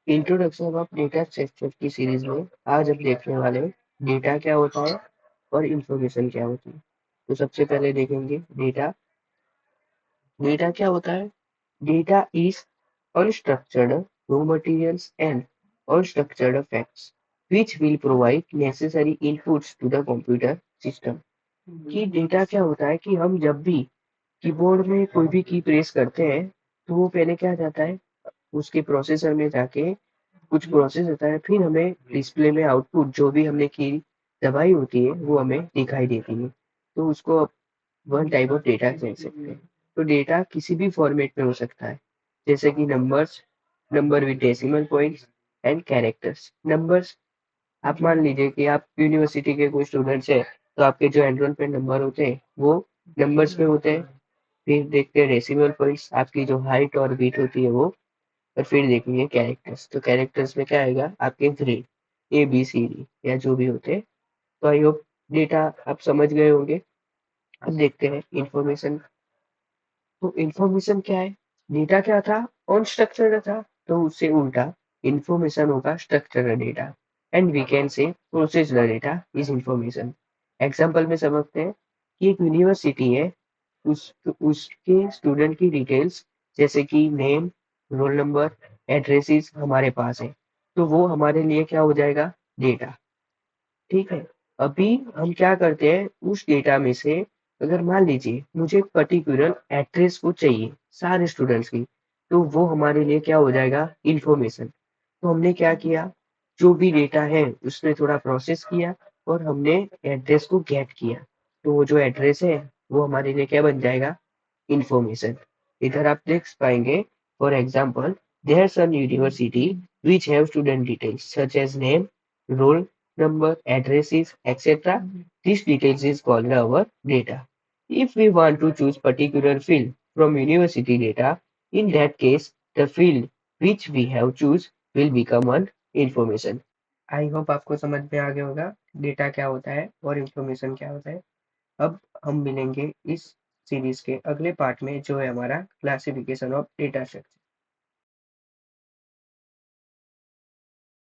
Introduction of data structure की series में आज हम देखने वाले हैं डेटा क्या होता है और इंफॉर्मेशन क्या होती है। तो सबसे पहले देखेंगे डेटा। डेटा क्या होता है? Data is unstructured raw materials and unstructured facts which will provide necessary inputs to the computer system। कि डेटा क्या होता है कि हम जब भी कीबोर्ड में कोई भी की प्रेस करते हैं तो वो पहले क्या जाता है, उसके प्रोसेसर में जाके कुछ प्रोसेस होता है, फिर हमें डिस्प्ले में आउटपुट जो भी हमने की दबाई होती है वो हमें दिखाई देती है। तो उसको वन टाइप ऑफ डेटा कह सकते हैं। तो डेटा किसी भी फॉर्मेट में हो सकता है, जैसे कि numbers, number with decimal points and characters. Numbers, आप मान लीजिए कि आप यूनिवर्सिटी के कोई स्टूडेंट्स है तो आपके जो एनरोलमेंट नंबर होते हैं वो नंबर्स में होते हैं। फिर देखते हैं डेसिमल पॉइंट्स, आपकी जो हाइट और वेट होती है वो। और फिर देखेंगे कैरेक्टर्स, तो कैरेक्टर्स में क्या आएगा, आपके ग्रेड ABCD या जो भी होते हैं। तो आई होप डेटा आप समझ गए होंगे। अब देखते हैं इंफॉर्मेशन। तो इंफॉर्मेशन क्या है? डेटा क्या था? अनस्ट्रक्चर्ड था, तो उससे उल्टा इंफॉर्मेशन होगा structured data. And we can say processed data is information. Example में समझते हैं कि एक यूनिवर्सिटी है, उसके स्टूडेंट की डिटेल्स जैसे कि नेम, रोल नंबर, एड्रेसेस हमारे पास है, तो वो हमारे लिए क्या हो जाएगा, डेटा। ठीक है। अभी हम क्या करते हैं, उस डेटा में से अगर मान लीजिए मुझे पर्टिकुलर एड्रेस को चाहिए सारे स्टूडेंट्स की, तो वो हमारे लिए क्या हो जाएगा, इंफॉर्मेशन। तो हमने क्या किया, जो भी डेटा है उसमें थोड़ा प्रोसेस किया और हमने एड्रेस को गेट किया, तो वो जो एड्रेस है वो हमारे लिए क्या बन जाएगा, इंफॉर्मेशन। इधर आप देख पाएंगे, for example there some university which have student details such as name, roll number, addresses, etc. These details is called our data. If we want to choose particular field from university data, in that case, the field which we have choose will become an information. I hope आपको समझ में आ गया होगा data क्या होता है और information क्या होता है। अब हम मिलेंगे इस सीरीज के अगले पार्ट में, जो है हमारा क्लासिफिकेशन ऑफ डेटा स्ट्रक्चर।